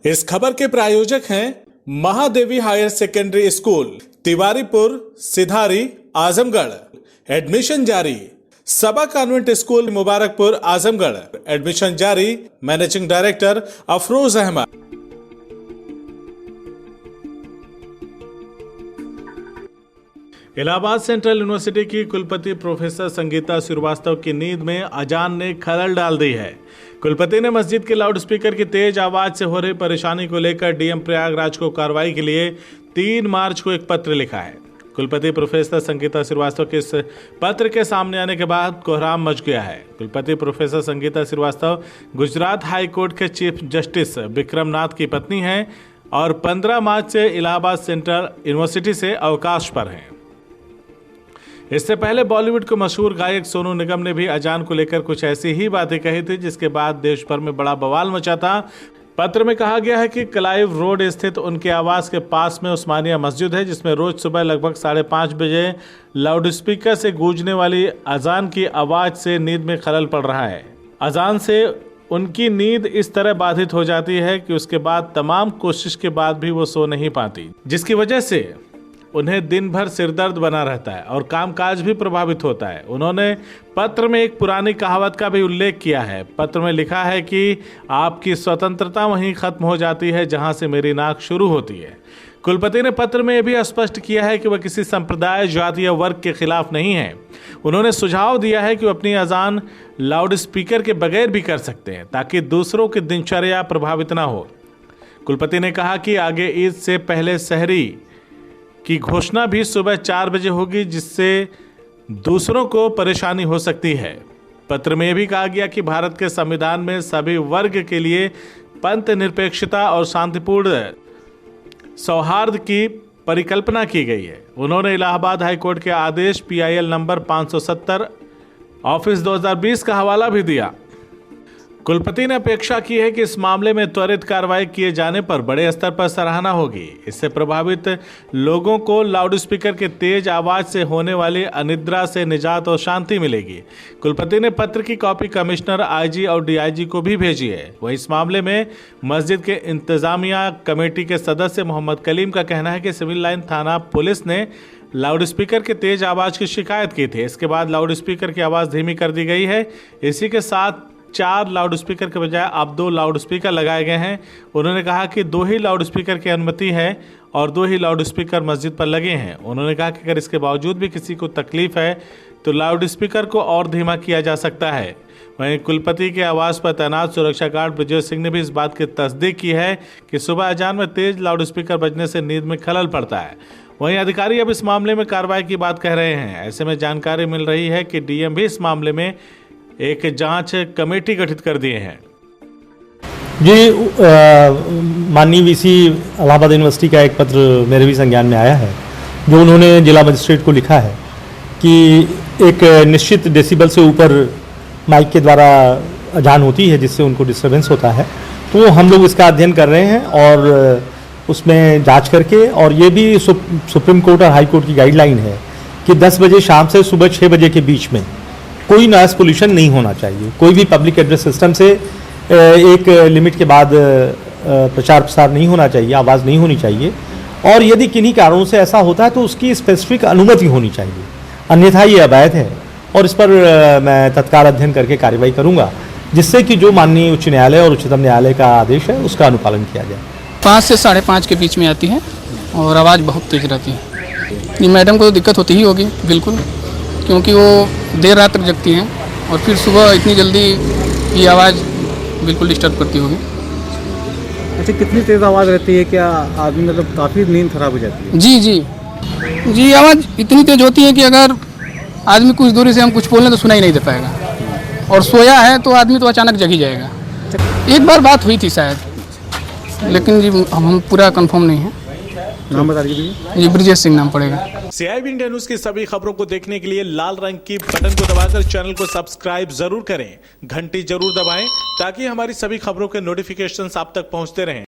इस खबर के प्रायोजक हैं Mahadevi higher secondary school, Tiwaripur, Sidhari, Azamgarh. Admission जारी। Saba convent school, Mubarakpur, Azamgarh. Admission जारी। Managing director Afroz Ahmad. Allahabad central university की कुलपति प्रोफेसर संगीता श्रीवास्तव की नींद में अजान ने खलल डाल दी है। कुलपति ने मस्जिद के लाउडस्पीकर की तेज आवाज से हो रही परेशानी को लेकर डीएम प्रयागराज को कार्रवाई के लिए 3 मार्च को एक पत्र लिखा है। कुलपति प्रोफेसर संगीता श्रीवास्तव के इस पत्र के सामने आने के बाद कोहराम मच गया है। कुलपति professor Sangeeta Srivastava Gujarat high court के चीफ जस्टिस विक्रम नाथ की पत्नी हैं और 15 मार्च से इलाहाबाद सेंट्रल यूनिवर्सिटी से अवकाश पर हैं। इससे पहले बॉलीवुड के मशहूर गायक सोनू निगम ने भी अजान को लेकर कुछ ऐसी ही बातें कही थी, जिसके बाद देश भर में बड़ा बवाल मचा था। पत्र में कहा गया है कि क्लाइव रोड स्थित उनके आवास के पास में उस्मानिया मस्जिद है, जिसमें रोज सुबह लगभग 5:30 बजे लाउडस्पीकर से गूंजने वाली अजान की आवाज से नींद में खलल पड़ रहा है। अजान से उनकी नींद इस तरह बाधित हो जाती है कि उसके बाद तमाम कोशिश के बाद भी वो सो नहीं पाती, जिसकी वजह से उन्हें दिन भर सिरदर्द बना रहता है और कामकाज भी प्रभावित होता है। उन्होंने पत्र में एक पुरानी कहावत का भी उल्लेख किया है। पत्र में लिखा है कि आपकी स्वतंत्रता वहीं खत्म हो जाती है जहां से मेरी नाक शुरू होती है। कुलपति ने पत्र में यह भी स्पष्ट किया है कि वह किसी संप्रदाय, जाति या वर्ग के खिलाफ नहीं है। उन्होंने सुझाव दिया है कि वह अपनी अजान लाउडस्पीकर के बगैर भी कर सकते हैं ताकि दूसरों की दिनचर्या प्रभावित ना हो। कुलपति ने कहा कि आगे ईद से पहले सहरी की घोषणा भी सुबह 4 बजे होगी, जिससे दूसरों को परेशानी हो सकती है। पत्र में भी कहा गया कि भारत के संविधान में सभी वर्ग के लिए पंथ निरपेक्षता और शांतिपूर्ण सौहार्द की परिकल्पना की गई है। उन्होंने इलाहाबाद हाई कोर्ट के आदेश PIL नंबर 570 ऑफिस 2020 का हवाला भी दिया। कुलपति ने अपेक्षा की है कि इस मामले में त्वरित कार्रवाई किए जाने पर बड़े स्तर पर सराहना होगी। इससे प्रभावित लोगों को लाउडस्पीकर के तेज आवाज से होने वाली अनिद्रा से निजात और शांति मिलेगी। कुलपति ने पत्र की कॉपी कमिश्नर, IG और DIG को भी भेजी है। वहीं इस मामले में मस्जिद के इंतजामिया कमेटी के सदस्य मोहम्मद कलीम का कहना है कि सिविल लाइन थाना पुलिस ने लाउडस्पीकर के तेज आवाज की शिकायत की थी। इसके बाद लाउडस्पीकर की आवाज धीमी कर दी गई है। इसी के साथ 4 लाउडस्पीकर के बजाय अब 2 लाउडस्पीकर लगाए गए हैं। उन्होंने कहा कि 2 ही लाउडस्पीकर की अनुमति है और 2 ही लाउडस्पीकर मस्जिद पर लगे हैं। उन्होंने कहा कि अगर इसके बावजूद भी किसी को तकलीफ है तो लाउडस्पीकर को और धीमा किया जा सकता है। वहीं कुलपति के आवास पर तैनात सुरक्षा गार्ड ब्रजेश सिंह ने भी इस बात की तस्दीक की है कि सुबह अजान में तेज लाउडस्पीकर बजने से नींद में खलल पड़ता है। वहीं अधिकारी अब इस मामले में कार्रवाई की बात कह रहे हैं। ऐसे में जानकारी मिल रही है कि DM भी इस मामले में एक जांच कमेटी गठित कर दिए हैं। जी, माननीय VC इलाहाबाद यूनिवर्सिटी का एक पत्र मेरे भी संज्ञान में आया है, जो उन्होंने जिला मजिस्ट्रेट को लिखा है कि एक निश्चित डेसिबल से ऊपर माइक के द्वारा अजान होती है, जिससे उनको डिस्टर्बेंस होता है। तो हम लोग इसका अध्ययन कर रहे हैं और उसमें जांच करके, और ये भी सुप्रीम कोर्ट और हाई कोर्ट की गाइडलाइन है कि 10 बजे शाम से सुबह 6 बजे के बीच में कोई नॉइस पोल्यूशन नहीं होना चाहिए। कोई भी पब्लिक एड्रेस सिस्टम से एक लिमिट के बाद प्रचार प्रसार नहीं होना चाहिए, आवाज़ नहीं होनी चाहिए। और यदि किन्हीं कारणों से ऐसा होता है तो उसकी स्पेसिफिक अनुमति होनी चाहिए, अन्यथा ये अवैध है। और इस पर मैं तत्काल अध्ययन करके कार्रवाई करूंगा, जिससे कि जो माननीय उच्च न्यायालय और उच्चतम न्यायालय का आदेश है उसका अनुपालन किया जाए। 5 से 5:30 के बीच में आती है और आवाज़ बहुत तेज रहती है। ये मैडम को तो दिक्कत होती ही होगी बिल्कुल, क्योंकि वो देर रात तक जगती हैं और फिर सुबह इतनी जल्दी ये आवाज़ बिल्कुल डिस्टर्ब करती होगी। अच्छा, कितनी तेज़ आवाज़ रहती है? क्या आदमी मतलब काफ़ी नींद खराब हो जाती है? जी, आवाज़ इतनी तेज़ होती है कि अगर आदमी कुछ दूरी से हम कुछ बोलें तो सुनाई नहीं दे पाएगा, और सोया है तो आदमी तो अचानक जग ही जाएगा। एक बार बात हुई थी शायद, लेकिन जी हम पूरा कंफर्म नहीं है। नाम बता दीजिए। जी, ब्रजेश सिंह नाम पड़ेगा। CIB इंडिया न्यूज की सभी खबरों को देखने के लिए लाल रंग की बटन को दबाकर चैनल को सब्सक्राइब जरूर करें, घंटी जरूर दबाएं ताकि हमारी सभी खबरों के नोटिफिकेशंस आप तक पहुंचते रहें।